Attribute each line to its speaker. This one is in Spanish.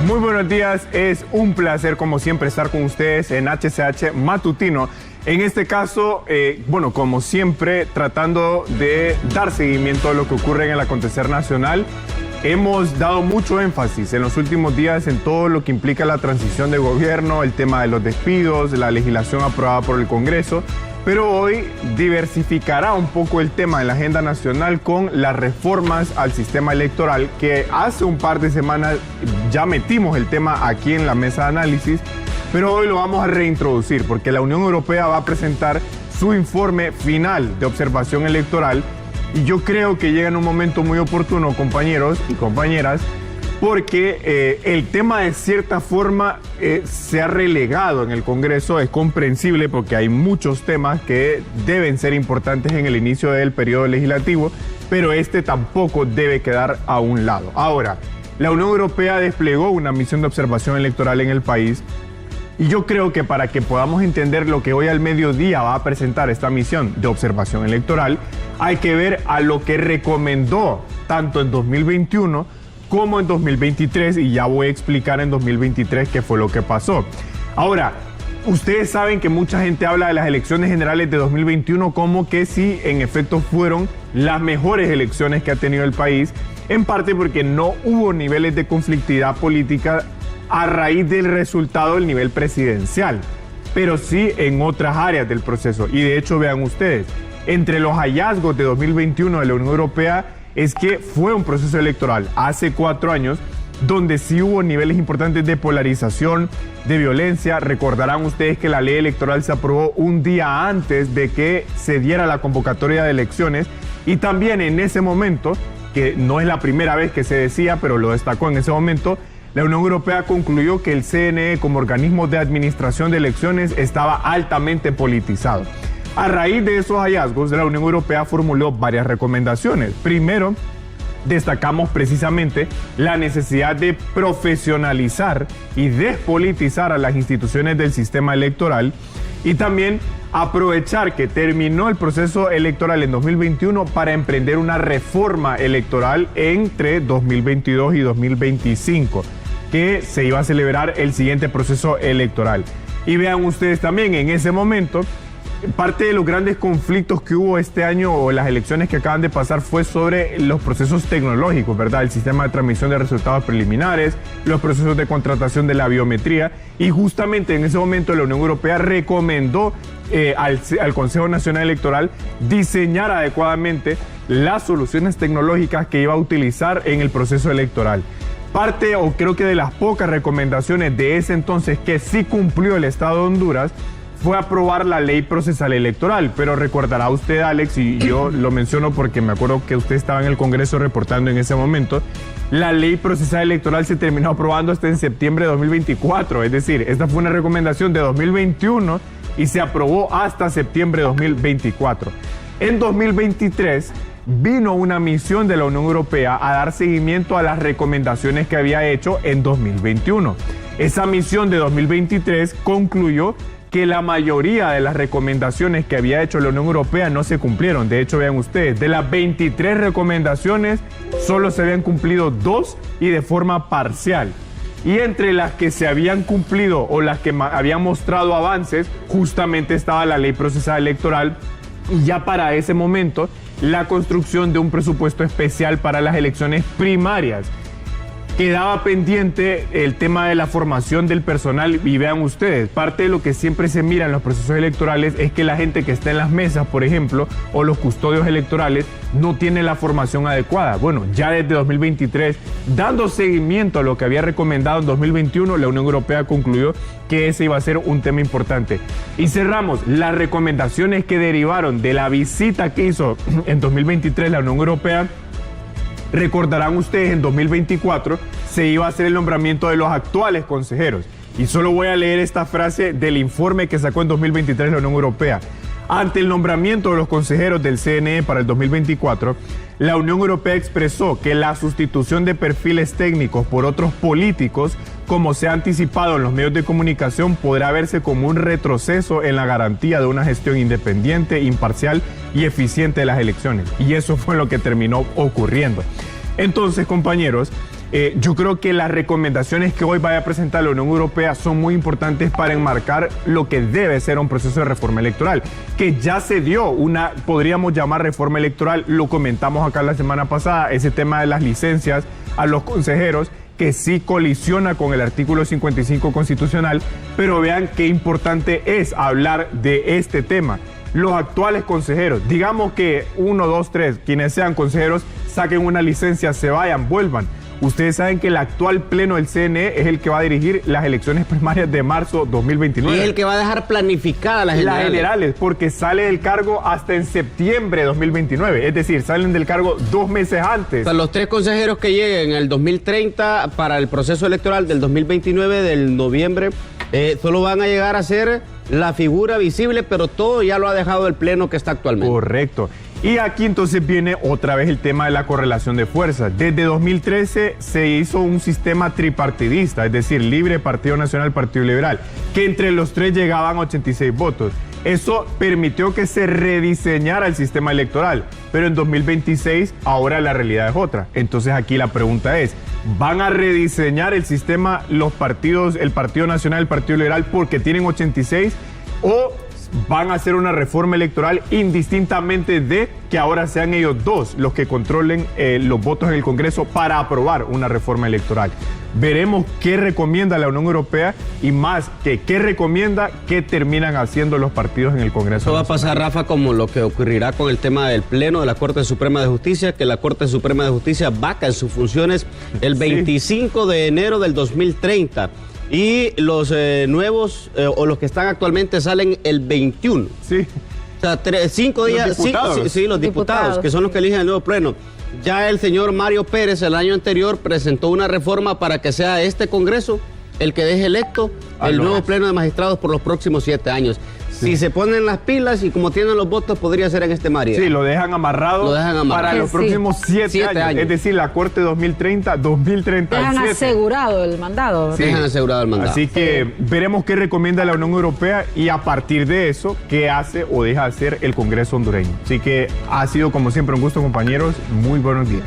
Speaker 1: Muy buenos días, es un placer como siempre estar con ustedes en HCH Matutino. En este caso, como siempre, tratando de dar seguimiento a lo que ocurre en el acontecer nacional. Hemos dado mucho énfasis en los últimos días en todo lo que implica la transición de gobierno, el tema de los despidos, la legislación aprobada por el Congreso, pero hoy diversificará un poco el tema en la agenda nacional con las reformas al sistema electoral, que hace un par de semanas ya metimos el tema aquí en la mesa de análisis, pero hoy lo vamos a reintroducir porque la Unión Europea va a presentar su informe final de observación electoral. Y yo creo que llega en un momento muy oportuno, compañeros y compañeras, porque el tema de cierta forma se ha relegado en el Congreso. Es comprensible porque hay muchos temas que deben ser importantes en el inicio del periodo legislativo, pero este tampoco debe quedar a un lado. Ahora, la Unión Europea desplegó una misión de observación electoral en el país. Y yo creo que para que podamos entender lo que hoy al mediodía va a presentar esta misión de observación electoral, hay que ver a lo que recomendó tanto en 2021 como en 2023, y ya voy a explicar en 2023 qué fue lo que pasó. Ahora, ustedes saben que mucha gente habla de las elecciones generales de 2021 como que sí, en efecto, fueron las mejores elecciones que ha tenido el país, en parte porque no hubo niveles de conflictividad política a raíz del resultado del nivel presidencial, pero sí en otras áreas del proceso. Y de hecho, vean ustedes, entre los hallazgos de 2021 de la Unión Europea es que fue un proceso electoral hace 4 años donde sí hubo niveles importantes de polarización, de violencia. Recordarán ustedes que la ley electoral se aprobó un día antes de que se diera la convocatoria de elecciones, y también en ese momento, que no es la primera vez que se decía, pero lo destacó en ese momento, la Unión Europea concluyó que el CNE como organismo de administración de elecciones estaba altamente politizado. A raíz de esos hallazgos, la Unión Europea formuló varias recomendaciones. Primero, destacamos precisamente la necesidad de profesionalizar y despolitizar a las instituciones del sistema electoral, y también aprovechar que terminó el proceso electoral en 2021 para emprender una reforma electoral entre 2022 y 2025, que se iba a celebrar el siguiente proceso electoral. Y vean ustedes también, en ese momento, parte de los grandes conflictos que hubo este año o las elecciones que acaban de pasar fue sobre los procesos tecnológicos, ¿verdad? El sistema de transmisión de resultados preliminares, los procesos de contratación de la biometría, y justamente en ese momento la Unión Europea recomendó al Consejo Nacional Electoral diseñar adecuadamente las soluciones tecnológicas que iba a utilizar en el proceso electoral. Parte, o creo que de las pocas recomendaciones de ese entonces que sí cumplió el Estado de Honduras, fue aprobar la ley procesal electoral. Pero recordará usted, Alex, y yo lo menciono porque me acuerdo que usted estaba en el Congreso reportando en ese momento, la ley procesal electoral se terminó aprobando hasta en septiembre de 2024. Es decir, esta fue una recomendación de 2021 y se aprobó hasta septiembre de 2024. En 2023 vino una misión de la Unión Europea a dar seguimiento a las recomendaciones que había hecho en 2021. Esa misión de 2023 concluyó que la mayoría de las recomendaciones que había hecho la Unión Europea no se cumplieron. De hecho, vean ustedes, de las 23 recomendaciones, solo se habían cumplido 2 y de forma parcial. Y entre las que se habían cumplido o las que habían mostrado avances, justamente estaba la ley procesal electoral, y ya para ese momento la construcción de un presupuesto especial para las elecciones primarias. Quedaba pendiente el tema de la formación del personal, y vean ustedes, parte de lo que siempre se mira en los procesos electorales es que la gente que está en las mesas, por ejemplo, o los custodios electorales, no tiene la formación adecuada. Bueno, ya desde 2023, dando seguimiento a lo que había recomendado en 2021, la Unión Europea concluyó que ese iba a ser un tema importante. Y cerramos las recomendaciones que derivaron de la visita que hizo en 2023 la Unión Europea. Recordarán ustedes, en 2024 se iba a hacer el nombramiento de los actuales consejeros. Y solo voy a leer esta frase del informe que sacó en 2023 la Unión Europea. Ante el nombramiento de los consejeros del CNE para el 2024, la Unión Europea expresó que la sustitución de perfiles técnicos por otros políticos, como se ha anticipado en los medios de comunicación, podrá verse como un retroceso en la garantía de una gestión independiente, imparcial y eficiente de las elecciones. Y eso fue lo que terminó ocurriendo. Entonces, compañeros, Yo creo que las recomendaciones que hoy vaya a presentar la Unión Europea son muy importantes para enmarcar lo que debe ser un proceso de reforma electoral, que ya se dio una, podríamos llamar reforma electoral, lo comentamos acá la semana pasada, ese tema de las licencias a los consejeros, que sí colisiona con el artículo 55 constitucional, pero vean qué importante es hablar de este tema. Los actuales consejeros, digamos que 1, 2, 3, quienes sean consejeros, saquen una licencia, se vayan, vuelvan. Ustedes saben que el actual pleno del CNE es el que va a dirigir las elecciones primarias de marzo 2029.
Speaker 2: Y es el que va a dejar planificadas las generales.
Speaker 1: Las generales, porque sale del cargo hasta en septiembre de 2029. Es decir, salen del cargo 2 meses antes.
Speaker 2: O sea, los 3 consejeros que lleguen en el 2030 para el proceso electoral del 2029, del noviembre, solo van a llegar a ser la figura visible, pero todo ya lo ha dejado el pleno que está actualmente.
Speaker 1: Correcto. Y aquí entonces viene otra vez el tema de la correlación de fuerzas. Desde 2013 se hizo un sistema tripartidista, es decir, Libre, Partido Nacional, Partido Liberal, que entre los 3 llegaban a 86 votos. Eso permitió que se rediseñara el sistema electoral, pero en 2026 ahora la realidad es otra. Entonces aquí la pregunta es, ¿van a rediseñar el sistema los partidos, el Partido Nacional, el Partido Liberal, porque tienen 86 o van a hacer una reforma electoral indistintamente de que ahora sean ellos 2 los que controlen los votos en el Congreso para aprobar una reforma electoral? Veremos qué recomienda la Unión Europea y más que qué recomienda, qué terminan haciendo los partidos en el Congreso.
Speaker 2: Eso va a pasar, Rafa, como lo que ocurrirá con el tema del Pleno de la Corte Suprema de Justicia, que la Corte Suprema de Justicia vaca en sus funciones el 25 de enero del 2030. Y los nuevos, o los que están actualmente, salen el 21.
Speaker 1: Sí.
Speaker 2: O sea, 5 días.
Speaker 1: Los diputados.
Speaker 2: Sí, los diputados, que son los que eligen el nuevo pleno. Ya el señor Mario Pérez el año anterior presentó una reforma para que sea este Congreso el que deje electo el nuevo pleno de magistrados por los próximos 7 años. Sí. Si se ponen las pilas y como tienen los votos, podría ser en este Mario.
Speaker 1: Sí, lo dejan amarrado, para los próximos 7 años. Es decir, la Corte 2030, 2037.
Speaker 3: Dejan asegurado el mandado.
Speaker 2: Sí. Dejan asegurado el mandado.
Speaker 1: Así que veremos qué recomienda la Unión Europea y a partir de eso, qué hace o deja hacer el Congreso hondureño. Así que ha sido como siempre un gusto, compañeros. Muy buenos días.